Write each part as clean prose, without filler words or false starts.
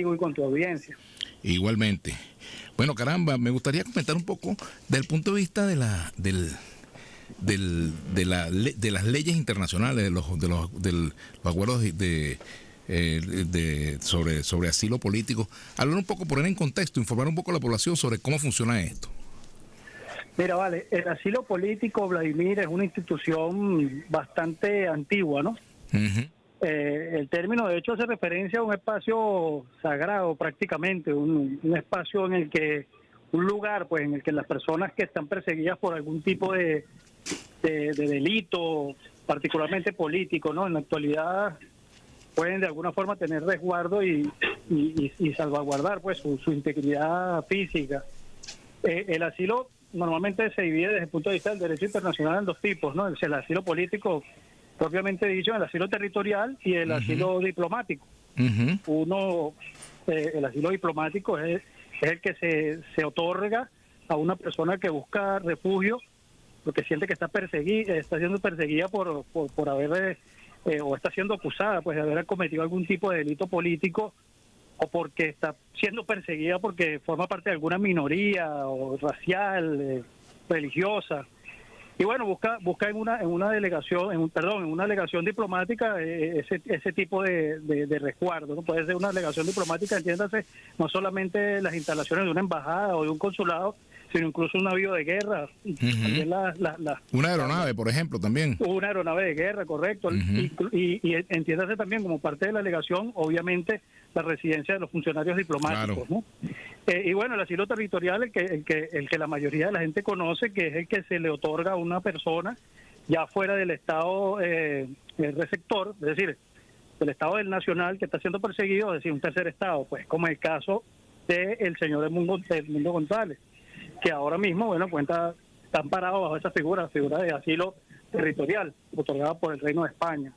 y con tu audiencia. Igualmente. Bueno, caramba, me gustaría comentar un poco del punto de vista de de las leyes internacionales, de los acuerdos sobre asilo político. Hablar un poco, poner en contexto, informar un poco a la población sobre cómo funciona esto. Mira, vale, el asilo político, Vladimir, es una institución bastante antigua, ¿no? Uh-huh. El término, de hecho, hace referencia a un espacio sagrado prácticamente, un espacio en el que, un lugar, pues, en el que las personas que están perseguidas por algún tipo de delito, particularmente político, ¿no? En la actualidad pueden de alguna forma tener resguardo y salvaguardar, pues, su integridad física. El asilo normalmente se divide desde el punto de vista del derecho internacional en dos tipos, ¿no? El asilo político, propiamente dicho, el asilo territorial y el asilo diplomático. El asilo diplomático es el que se otorga a una persona que busca refugio porque siente que está siendo perseguida por haber o está siendo acusada, pues, de haber cometido algún tipo de delito político, o porque está siendo perseguida porque forma parte de alguna minoría o racial, religiosa. Y bueno, busca en una delegación, en una delegación diplomática ese tipo de resguardo, ¿no? Puede ser una delegación diplomática, entiéndase, no solamente las instalaciones de una embajada o de un consulado, sino incluso un navío de guerra. También una aeronave, por ejemplo, también. Una aeronave de guerra, correcto. Y entiéndase también como parte de la delegación, obviamente, la residencia de los funcionarios diplomáticos, claro, ¿no? Y bueno, el asilo territorial, el que la mayoría de la gente conoce, que es el que se le otorga a una persona ya fuera del Estado receptor, es decir, del Estado del nacional que está siendo perseguido, es decir, un tercer Estado, pues, como el caso del señor Edmundo González, que ahora mismo, bueno, están parados bajo esa figura de asilo territorial, otorgada por el Reino de España.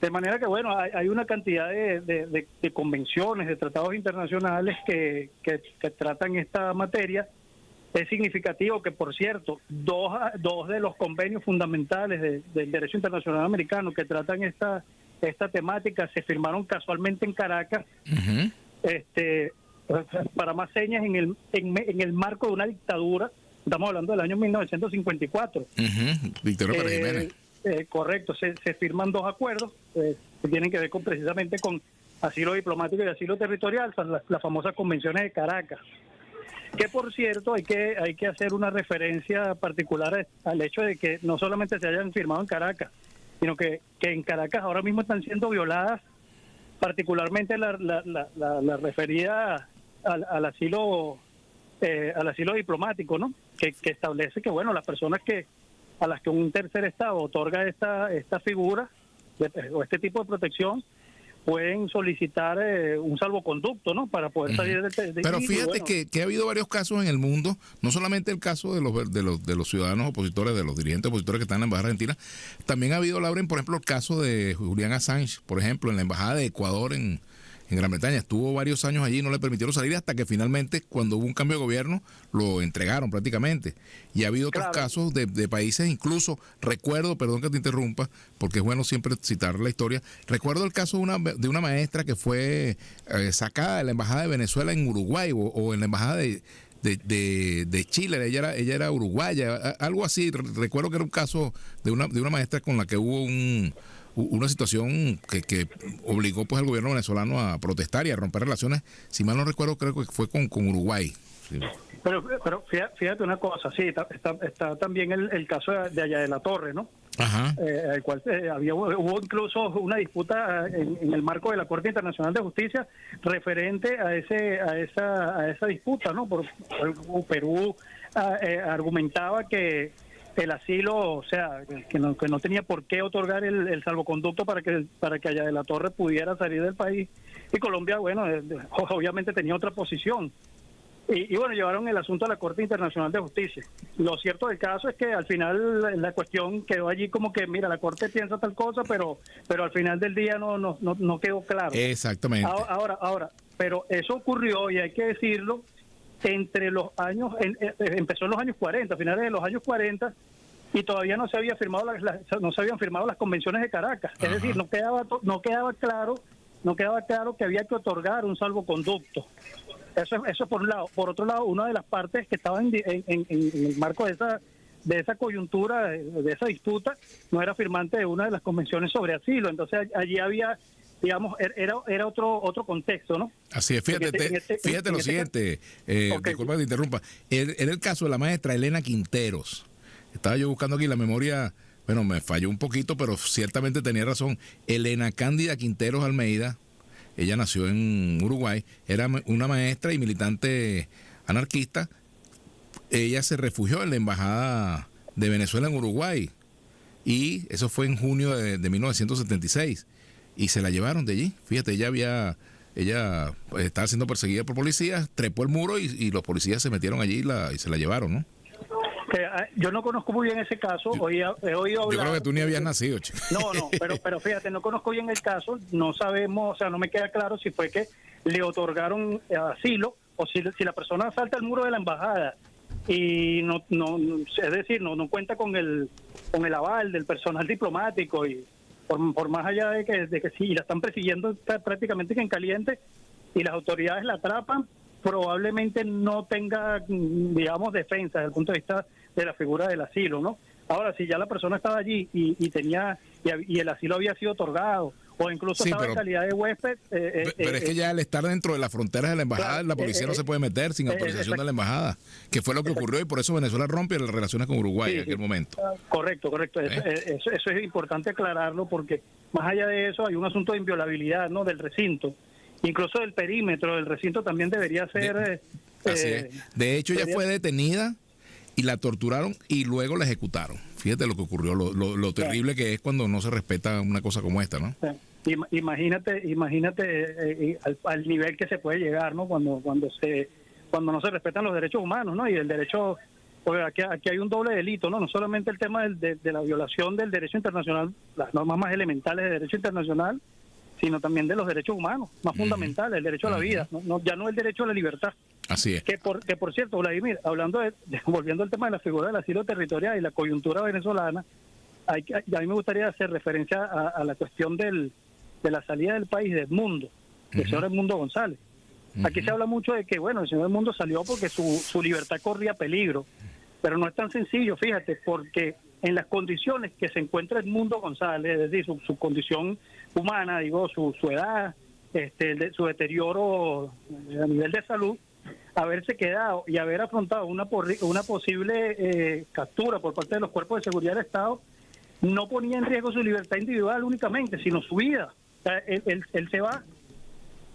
De manera que, bueno, hay una cantidad de convenciones, de tratados internacionales que tratan esta materia. Es significativo que, por cierto, dos de los convenios fundamentales del derecho internacional americano que tratan esta temática se firmaron casualmente en Caracas, para más señas, en el marco de una dictadura. Estamos hablando del año 1954. Victorio Pérez Jiménez. Correcto, se firman dos acuerdos que tienen que ver precisamente con asilo diplomático y asilo territorial, las famosas convenciones de Caracas. Que, por cierto, hay que hacer una referencia particular al hecho de que no solamente se hayan firmado en Caracas, sino que en Caracas ahora mismo están siendo violadas, particularmente la referida al asilo diplomático, ¿no? Que establece que, bueno, las personas a las que un tercer Estado otorga esta figura o este tipo de protección pueden solicitar un salvoconducto, ¿no? Para poder salir de Pero fíjate, bueno, que ha habido varios casos en el mundo, no solamente el caso de los ciudadanos opositores, de los dirigentes opositores que están en la Embajada Argentina, también ha habido, Lauren, por ejemplo, el caso de Julian Assange, por ejemplo, en la Embajada de Ecuador en Gran Bretaña. Estuvo varios años allí, no le permitieron salir hasta que finalmente, cuando hubo un cambio de gobierno, lo entregaron prácticamente. Y ha habido otros casos de países, incluso recuerdo, perdón que te interrumpa, porque es bueno siempre citar la historia, recuerdo el caso de una maestra que fue sacada de la Embajada de Venezuela en Uruguay o en la Embajada de Chile. Ella era uruguaya, algo así. Recuerdo que era un caso de una maestra con la que hubo una situación que obligó, pues, al gobierno venezolano a protestar y a romper relaciones. Si mal no recuerdo, creo que fue con Uruguay. Sí. Pero fíjate una cosa, sí, está también el caso de allá de la Torre, ¿no? Ajá. El cual hubo incluso una disputa en el marco de la Corte Internacional de Justicia referente a esa disputa, ¿no? Perú argumentaba que el asilo, o sea, que no tenía por qué otorgar el salvoconducto para que allá de la Torre pudiera salir del país, y Colombia, bueno, obviamente tenía otra posición. Y bueno, llevaron el asunto a la Corte Internacional de Justicia. Lo cierto del caso es que al final la cuestión quedó allí como que, mira, la Corte piensa tal cosa, pero al final del día no quedó claro. Exactamente. Ahora, pero eso ocurrió, y hay que decirlo, entre los años, empezó en los años 40, finales de los años 40, y todavía no se habían firmado las convenciones de Caracas. Es decir, no quedaba claro no quedaba claro que había que otorgar un salvoconducto. Eso por un lado. Por otro lado, una de las partes que estaba en el marco de esa coyuntura, de esa disputa, no era firmante de una de las convenciones sobre asilo. Entonces allí había, digamos, era otro contexto, ¿no? Así es, fíjate lo siguiente, disculpa que te interrumpa. Era el caso de la maestra Elena Quinteros. Estaba yo buscando aquí la memoria, bueno, me falló un poquito, pero ciertamente tenía razón. Elena Cándida Quinteros Almeida, ella nació en Uruguay, era una maestra y militante anarquista. Ella se refugió en la embajada de Venezuela en Uruguay y eso fue en junio de 1976 y se la llevaron de allí. Fíjate, ella estaba siendo perseguida por policías, trepó el muro y los policías se metieron allí y se la llevaron, ¿no? Yo no conozco muy bien ese caso, he oído hablar. Yo creo que tú ni habías nacido, chico. No, pero fíjate, no conozco bien el caso, no sabemos, o sea, no me queda claro si fue que le otorgaron asilo o si la persona salta el muro de la embajada y no es decir, no cuenta con el aval del personal diplomático y por más allá de que sí, la están persiguiendo prácticamente que en caliente y las autoridades la atrapan, probablemente no tenga, digamos, defensa desde el punto de vista de la figura del asilo, ¿no? Ahora, si ya la persona estaba allí y el asilo había sido otorgado, o incluso estaba en calidad de huésped... pero es que ya al estar dentro de las fronteras de la embajada, la policía no se puede meter sin autorización de la embajada, que fue lo que ocurrió y por eso Venezuela rompe las relaciones con Uruguay en aquel momento. Correcto. Eso es importante aclararlo porque más allá de eso hay un asunto de inviolabilidad, ¿no?, del recinto. Incluso del perímetro del recinto también debería ser... así es. De hecho, ella fue detenida y la torturaron y luego la ejecutaron. Fíjate lo que ocurrió, lo terrible que es cuando no se respeta una cosa como esta, ¿no? Imagínate al nivel que se puede llegar, ¿no? Cuando no se respetan los derechos humanos, ¿no? Y el derecho, porque aquí hay un doble delito, ¿no? No solamente el tema de la violación del derecho internacional, las normas más elementales del derecho internacional, sino también de los derechos humanos, más fundamentales, el derecho a la vida, ya no el derecho a la libertad. Así es. Que por cierto, Vladimir, volviendo al tema de la figura del asilo territorial y la coyuntura venezolana, a mí me gustaría hacer referencia a la cuestión de la salida del país de Edmundo, del señor Edmundo González. Aquí se habla mucho de que, bueno, el señor Edmundo salió porque su libertad corría peligro, pero no es tan sencillo, fíjate, porque en las condiciones que se encuentra Edmundo González, es decir, su condición humana, digo, su edad, su deterioro a nivel de salud, haberse quedado y haber afrontado una posible captura por parte de los cuerpos de seguridad del Estado, no ponía en riesgo su libertad individual únicamente, sino su vida. O sea, él se va,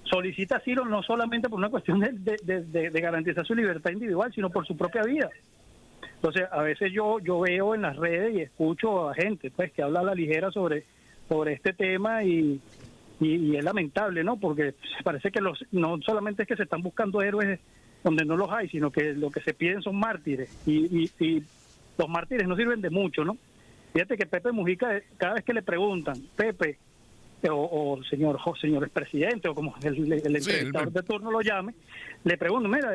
solicita asilo no solamente por una cuestión de garantizar su libertad individual, sino por su propia vida. Entonces, a veces yo veo en las redes y escucho a gente pues que habla a la ligera sobre este tema y es lamentable, ¿no? Porque parece que no solamente es que se están buscando héroes donde no los hay, sino que lo que se piden son mártires y los mártires no sirven de mucho, ¿no? Fíjate que Pepe Mujica, cada vez que le preguntan, Pepe o señor expresidente o como el entrevistador de turno lo llame, le preguntan, mira,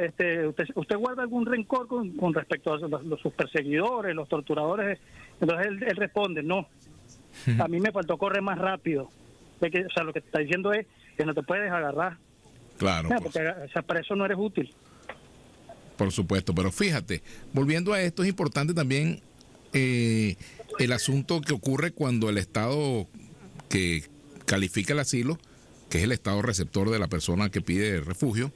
¿usted guarda algún rencor con respecto a sus perseguidores, los torturadores? Entonces él responde, no, a mí me faltó correr más rápido. O sea, lo que te está diciendo es que no te puedes agarrar. Claro. Porque para eso no eres útil. Por supuesto, pero fíjate, volviendo a esto, es importante también el asunto que ocurre cuando el Estado que califica el asilo, que es el Estado receptor de la persona que pide refugio,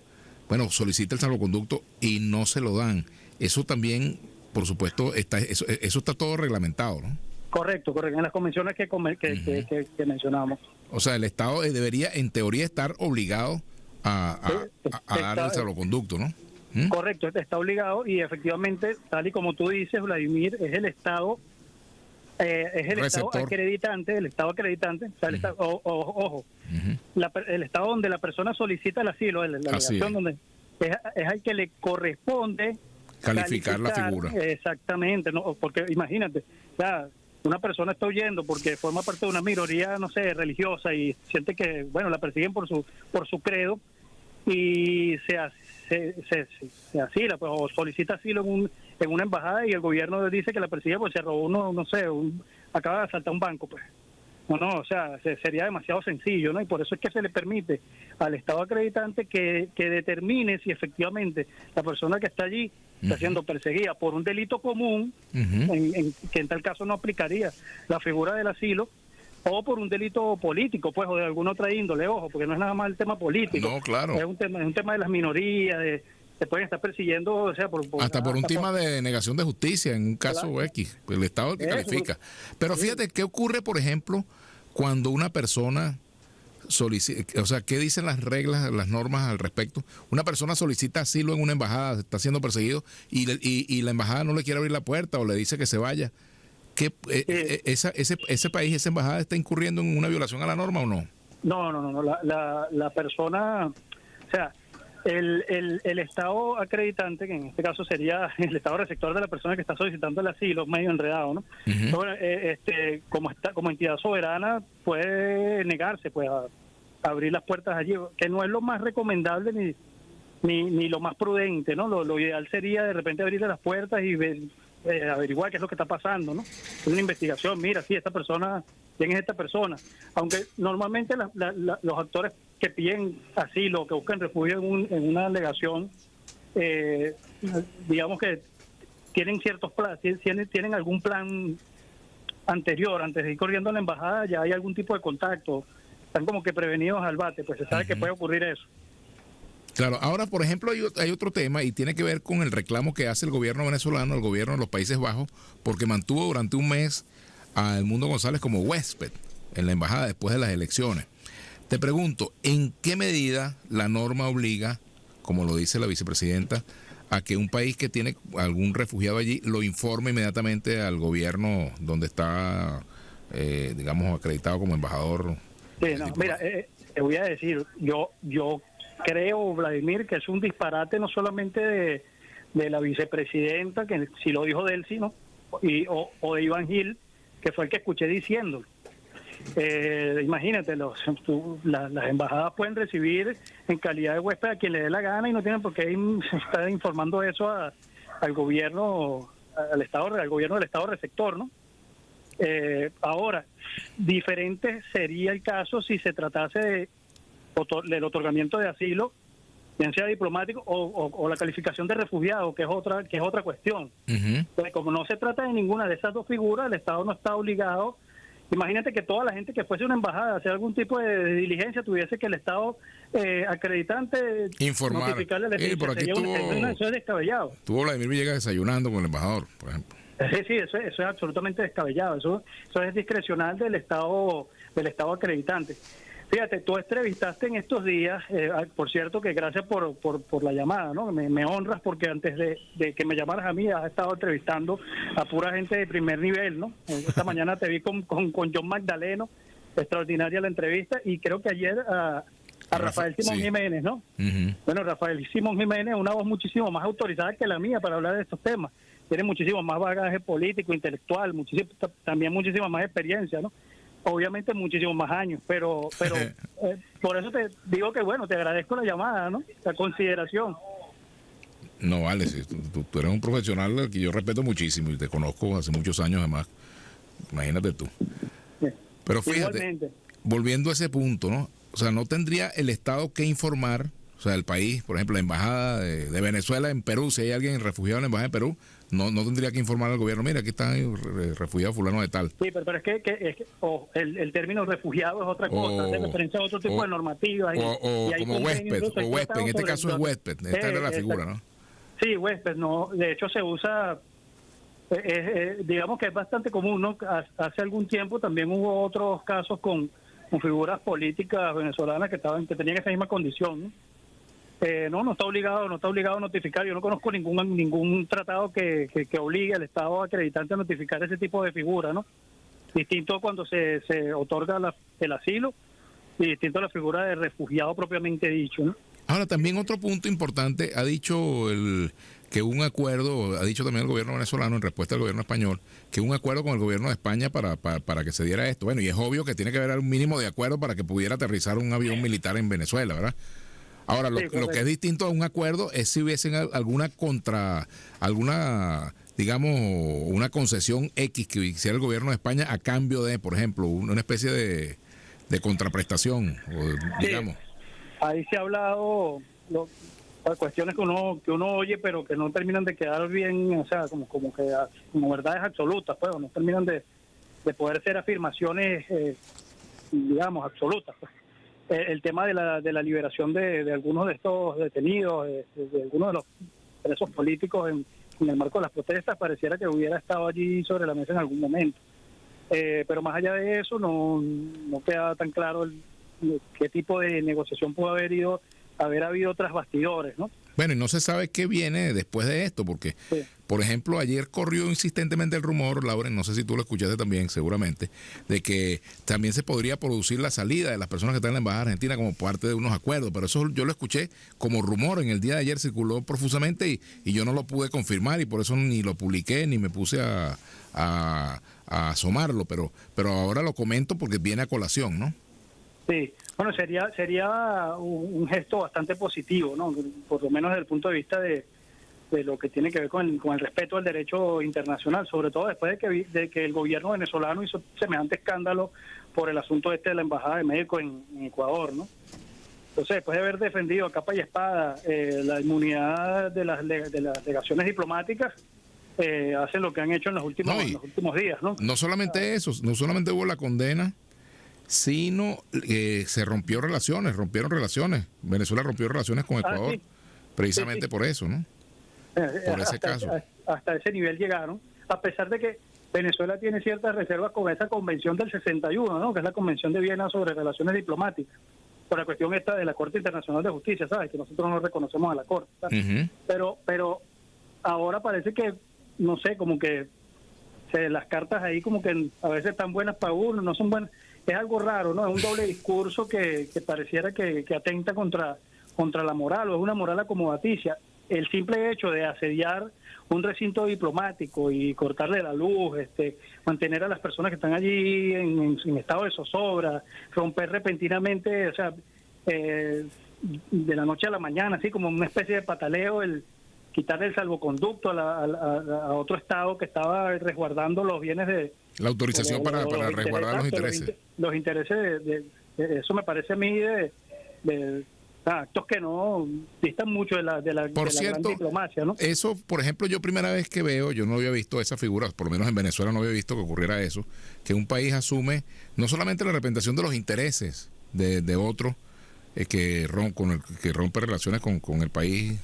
bueno, solicita el salvoconducto y no se lo dan. Eso también, por supuesto, eso está todo reglamentado, ¿no? Correcto, en las convenciones que mencionamos. O sea, el Estado debería, en teoría, estar obligado a dar el salvoconducto, ¿no? Correcto, está obligado y efectivamente, tal y como tú dices, Vladimir, es el Estado Estado acreditante, o sea, el Estado, ojo, el Estado donde la persona solicita el asilo, la delegación donde es al que le corresponde calificar la figura. Exactamente, no, porque imagínate, ya una persona está huyendo porque forma parte de una minoría, no sé, religiosa y siente que, bueno, la persiguen por su credo y se asila, pues, o solicita asilo en una embajada y el gobierno dice que la persigue pues se robó acaba de asaltar un banco, pues. No, o sea, sería demasiado sencillo, ¿no? Y por eso es que se le permite al Estado acreditante que determine si efectivamente la persona que está allí está siendo perseguida por un delito común, que en tal caso no aplicaría la figura del asilo, o por un delito político, pues, o de alguna otra índole, ojo, porque no es nada más el tema político. No, claro. Es un tema de las minorías, se pueden estar persiguiendo, o sea, hasta por un tema de negación de justicia en un caso claro. X, el Estado es el que califica. Pero fíjate, ¿qué ocurre, por ejemplo, cuando una persona solicita, o sea, qué dicen las reglas, las normas al respecto? Una persona solicita asilo en una embajada, está siendo perseguido y la embajada no le quiere abrir la puerta o le dice que se vaya. ¿Qué, ese país, esa embajada está incurriendo en una violación a la norma o no? No. La persona, o sea, el Estado acreditante, que en este caso sería el Estado receptor de la persona que está solicitando el asilo, medio enredado, ¿no? Bueno, como entidad soberana puede negarse, pues, a abrir las puertas allí, que no es lo más recomendable ni lo más prudente, ¿no? Lo ideal sería de repente abrirle las puertas y averiguar qué es lo que está pasando, ¿no? Es una investigación, mira, sí, esta persona, ¿quién es esta persona? Aunque normalmente los actores que piden asilo, que buscan refugio en una alegación, digamos que tienen ciertos planes, tienen algún plan anterior, antes de ir corriendo a la embajada, ya hay algún tipo de contacto, están como que prevenidos al bate, pues se sabe que puede ocurrir eso. Claro, ahora por ejemplo hay otro tema y tiene que ver con el reclamo que hace el gobierno venezolano, el gobierno de los Países Bajos, porque mantuvo durante un mes a Edmundo González como huésped en la embajada después de las elecciones. Te pregunto, ¿en qué medida la norma obliga, como lo dice la vicepresidenta, a que un país que tiene algún refugiado allí lo informe inmediatamente al gobierno donde está, digamos, acreditado como embajador? Sí, no, mira, te voy a decir, yo creo, Vladimir, que es un disparate no solamente de la vicepresidenta, que si lo dijo Delcy, ¿no? O de Iván Gil, que fue el que escuché diciéndolo. Imagínate, las embajadas pueden recibir en calidad de huésped a quien le dé la gana y no tienen por qué estar informando eso al gobierno, al gobierno del Estado receptor, ¿no? Ahora, diferente sería el caso si se tratase del otorgamiento de asilo, bien sea diplomático o la calificación de refugiado, que es otra cuestión. Entonces, como no se trata de ninguna de esas dos figuras, el Estado no está obligado. Imagínate que toda la gente que fuese a una embajada a hacer algún tipo de diligencia tuviese que el Estado acreditante informar. Notificarle Por aquí eso es descabellado. Estuvo Vladimir Villegas desayunando con el embajador, por ejemplo. Sí, eso es absolutamente descabellado. Eso es discrecional del Estado acreditante. Fíjate, tú entrevistaste en estos días, por cierto que gracias por la llamada, ¿no? Me honras porque antes de que me llamaras a mí has estado entrevistando a pura gente de primer nivel, ¿no? Esta mañana te vi con John Magdaleno, extraordinaria la entrevista, y creo que ayer a Rafael Simón Jiménez, ¿no? Bueno, Rafael Simón Jiménez es una voz muchísimo más autorizada que la mía para hablar de estos temas. Tiene muchísimo más bagaje político, intelectual, también muchísima más experiencia, ¿no? Obviamente muchísimos más años, pero por eso te digo que bueno, te agradezco la llamada, ¿no? La consideración. No, vale, sí, tú eres un profesional al que yo respeto muchísimo y te conozco hace muchos años además, imagínate tú. Sí. Pero fíjate, igualmente, volviendo a ese punto, ¿no? O sea, no tendría el Estado que informar, o sea, el país, por ejemplo, la embajada de Venezuela en Perú, si hay alguien refugiado en la embajada de Perú, no tendría que informar al gobierno, mira, aquí está refugiado fulano de tal. Sí, pero es que el término refugiado es otra cosa, hace referencia a otro tipo de normativas. O como huésped, en este caso es huésped, esta era la figura, ¿no? Sí, huésped, no, de hecho se usa, digamos que es bastante común, ¿no? Hace algún tiempo también hubo otros casos con figuras políticas venezolanas que tenían esa misma condición, ¿no? No está obligado a notificar. Yo no conozco ningún tratado que obligue al Estado acreditante a notificar ese tipo de figura, ¿no? Distinto cuando se otorga el asilo y distinto a la figura de refugiado propiamente dicho, ¿no? Ahora, también otro punto importante, ha dicho que un acuerdo, ha dicho también el gobierno venezolano en respuesta al gobierno español, que un acuerdo con el gobierno de España para que se diera esto. Bueno, y es obvio que tiene que haber un mínimo de acuerdo para que pudiera aterrizar un avión militar en Venezuela, ¿verdad? Ahora, lo que es distinto a un acuerdo es si hubiesen alguna digamos, una concesión X que hiciera el gobierno de España a cambio de, por ejemplo, una especie de contraprestación, digamos. Sí, ahí se ha hablado cuestiones que uno oye, pero que no terminan de quedar bien, o sea, como verdades absolutas, pues, no terminan de poder ser afirmaciones, digamos, absolutas, pues. El tema de la liberación de algunos de estos detenidos, de algunos de los presos políticos en el marco de las protestas, pareciera que hubiera estado allí sobre la mesa en algún momento. Pero más allá de eso, no queda tan claro qué tipo de negociación pudo haber habido tras bastidores, ¿no? Bueno, y no se sabe qué viene después de esto, porque, sí, por ejemplo, ayer corrió insistentemente el rumor, Lauren, no sé si tú lo escuchaste también, seguramente, de que también se podría producir la salida de las personas que están en la Embajada Argentina como parte de unos acuerdos, pero eso yo lo escuché como rumor, en el día de ayer circuló profusamente y yo no lo pude confirmar y por eso ni lo publiqué ni me puse a asomarlo, pero ahora lo comento porque viene a colación, ¿no? Sí, bueno, sería un gesto bastante positivo, ¿no? Por lo menos desde el punto de vista de lo que tiene que ver con el respeto al derecho internacional, sobre todo después de que el gobierno venezolano hizo semejante escándalo por el asunto de la Embajada de México en Ecuador, ¿no? Entonces, después de haber defendido a capa y espada la inmunidad de las delegaciones diplomáticas, hacen lo que han hecho en los últimos días, ¿no? No solamente eso, no solamente hubo la condena, sino se rompieron relaciones. Venezuela rompió relaciones con Ecuador, sí, precisamente sí, por eso, ¿no? Por ese caso. Hasta ese nivel llegaron, a pesar de que Venezuela tiene ciertas reservas con esa convención del 61, ¿no? Que es la Convención de Viena sobre relaciones diplomáticas, por la cuestión esta de la Corte Internacional de Justicia, ¿sabes? Que nosotros no reconocemos a la Corte, ¿sabes? Pero ahora parece que, no sé, como que las cartas ahí como que a veces están buenas para uno, no son buenas. Es algo raro, ¿no? Es un doble discurso que pareciera que atenta contra la moral, o es una moral acomodaticia. El simple hecho de asediar un recinto diplomático y cortarle la luz, mantener a las personas que están allí en estado de zozobra, romper repentinamente, o sea, de la noche a la mañana, así como una especie de pataleo, el quitarle el salvoconducto a otro estado que estaba resguardando los bienes de... La autorización para resguardar los intereses. Los intereses de eso me parece a mí de actos que no distan mucho de la por cierto, gran diplomacia, ¿no? Eso, por ejemplo, yo primera vez que veo, yo no había visto esa figura, por lo menos en Venezuela no había visto que ocurriera eso, que un país asume no solamente la representación de los intereses de otro, que rompe relaciones con el país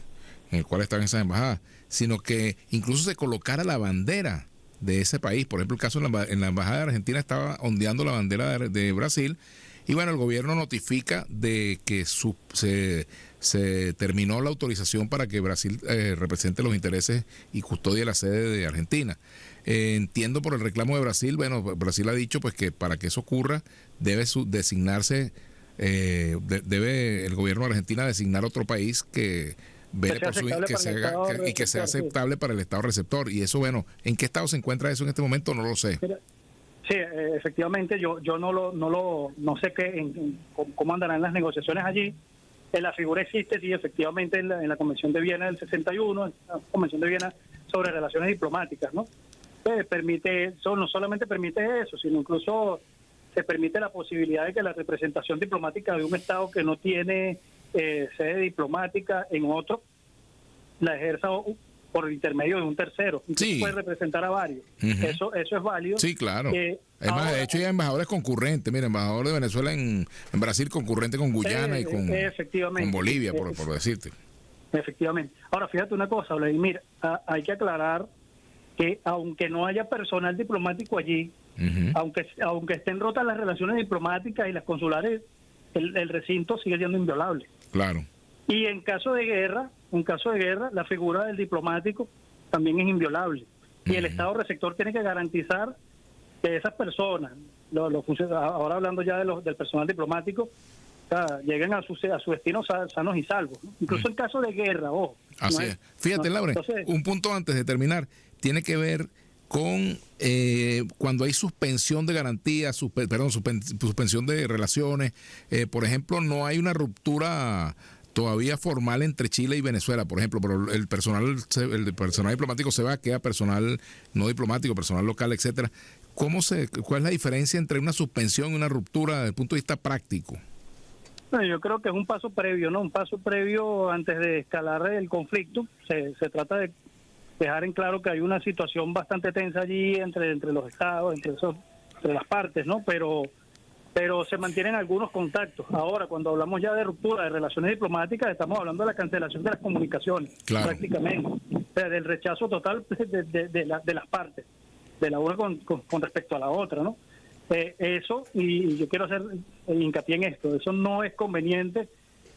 en el cual están esas embajadas, sino que incluso se colocara la bandera de ese país. Por ejemplo, el caso en la Embajada de Argentina estaba ondeando la bandera de Brasil, y bueno, el gobierno notifica de que se terminó la autorización para que Brasil represente los intereses y custodie la sede de Argentina. Entiendo por el reclamo de Brasil, bueno, Brasil ha dicho pues que para que eso ocurra debe designarse, debe el gobierno de Argentina designar otro país que sea aceptable para el Estado receptor. Y eso, bueno, ¿en qué estado se encuentra eso en este momento? No lo sé. Sí, efectivamente, yo no sé cómo andarán las negociaciones allí. La figura existe, sí, efectivamente, en la Convención de Viena del 61, la Convención de Viena sobre relaciones diplomáticas, ¿no? No solamente permite eso, sino incluso se permite la posibilidad de que la representación diplomática de un Estado que no tiene sede diplomática en otro la ejerza por el intermedio de un tercero. Incluso puede representar a varios. Eso es válido. Sí, claro. Además, de hecho, hay embajadores concurrentes. Mira, embajador de Venezuela en Brasil concurrente con Guyana y con Bolivia, por decirte. Efectivamente. Ahora, fíjate una cosa, Vladimir, hay que aclarar que aunque no haya personal diplomático allí, aunque estén rotas las relaciones diplomáticas y las consulares, el recinto sigue siendo inviolable. Claro. Y en caso de guerra, la figura del diplomático también es inviolable. Y el Estado receptor tiene que garantizar que esas personas, ahora hablando ya del personal diplomático, lleguen a su destino sanos y salvos, ¿no? Incluso en caso de guerra, ojo. Así es. Fíjate, Laura, entonces, un punto antes de terminar, tiene que ver con cuando hay suspensión de garantías, suspensión de relaciones, por ejemplo, no hay una ruptura todavía formal entre Chile y Venezuela, por ejemplo, pero el personal diplomático se va, queda personal no diplomático, personal local, etcétera. ¿Cuál es la diferencia entre una suspensión y una ruptura desde el punto de vista práctico? Bueno, yo creo que es un paso previo, ¿no? Un paso previo antes de escalar el conflicto. Se trata de dejar en claro que hay una situación bastante tensa allí entre los estados, entre las partes, ¿no? Pero se mantienen algunos contactos. Ahora, cuando hablamos ya de ruptura de relaciones diplomáticas, estamos hablando de la cancelación de las comunicaciones, claro, prácticamente. O sea, del rechazo total de las partes, de la una con respecto a la otra, ¿no? Eso, y yo quiero hacer hincapié en esto, eso no es conveniente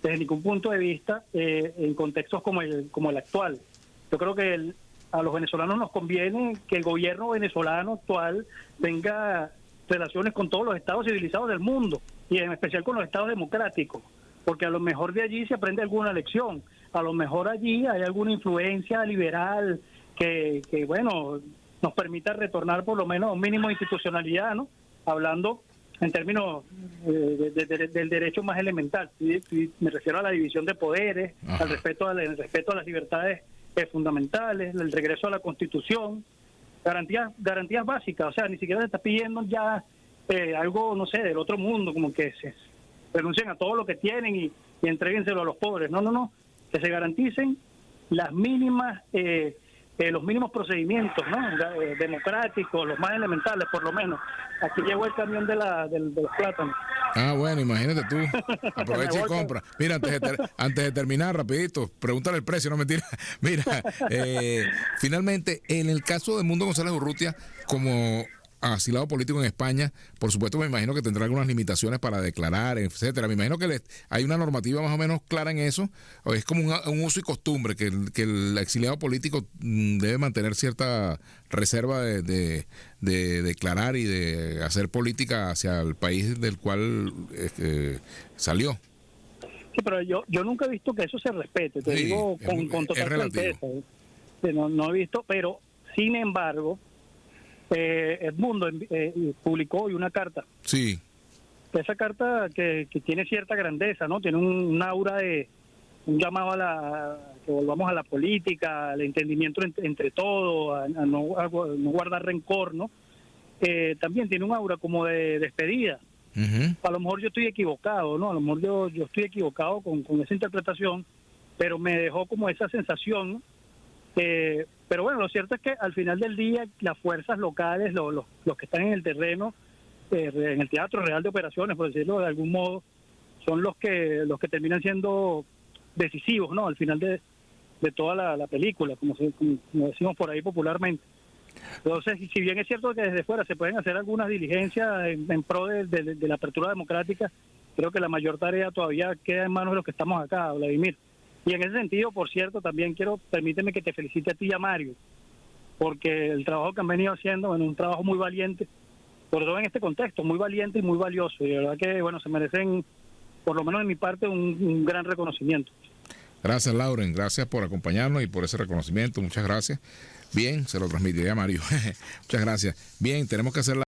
desde ningún punto de vista en contextos como el actual. Yo creo que a los venezolanos nos conviene que el gobierno venezolano actual tenga relaciones con todos los estados civilizados del mundo, y en especial con los estados democráticos, porque a lo mejor de allí se aprende alguna lección, a lo mejor allí hay alguna influencia liberal que bueno, nos permita retornar por lo menos a un mínimo de institucionalidad, ¿no? Hablando en términos del derecho más elemental. ¿Sí? Me refiero a la división de poderes, al respeto a las libertades fundamentales, el regreso a la Constitución, garantías básicas. O sea, ni siquiera se está pidiendo ya algo, no sé, del otro mundo, como que se renuncien a todo lo que tienen y entréguenselo a los pobres. No, que se garanticen las mínimas los mínimos procedimientos, ¿no? Democráticos, los más elementales, por lo menos. Aquí llegó el camión de los plátanos. Ah, bueno, imagínate tú. Aprovecha y compra. Mira, antes de terminar, rapidito, pregúntale el precio, no mentira. Mira, finalmente, en el caso de Edmundo González Urrutia, como asilado político en España, por supuesto me imagino que tendrá algunas limitaciones para declarar, etcétera. Me imagino que hay una normativa más o menos clara en eso, o es como un uso y costumbre, que el exiliado político debe mantener cierta reserva de declarar y de hacer política hacia el país del cual salió. Sí, pero yo nunca he visto que eso se respete, te digo con total certeza. No he visto, pero sin embargo, Edmundo publicó hoy una carta. Sí. Esa carta que tiene cierta grandeza, ¿no? Tiene un aura de un llamado que volvamos a la política, al entendimiento entre todos, a no guardar rencor, ¿no? También tiene un aura como de despedida. Uh-huh. A lo mejor yo estoy equivocado, ¿no? A lo mejor yo estoy equivocado con esa interpretación, pero me dejó como esa sensación, ¿no? Pero bueno, lo cierto es que al final del día las fuerzas locales, los que están en el terreno, en el teatro real de operaciones, por decirlo de algún modo, son los que terminan siendo decisivos, ¿no? Al final de toda la película, como decimos por ahí popularmente. Entonces, si bien es cierto que desde fuera se pueden hacer algunas diligencias en pro de la apertura democrática, creo que la mayor tarea todavía queda en manos de los que estamos acá, Vladimir. Y en ese sentido, por cierto, también permíteme que te felicite a ti y a Mario, porque el trabajo que han venido haciendo, bueno, un trabajo muy valiente, sobre todo en este contexto, muy valiente y muy valioso, y de verdad que, bueno, se merecen, por lo menos de mi parte, un gran reconocimiento. Gracias, Lauren, gracias por acompañarnos y por ese reconocimiento, muchas gracias. Bien, se lo transmitiré a Mario. Muchas gracias. Bien, tenemos que hacer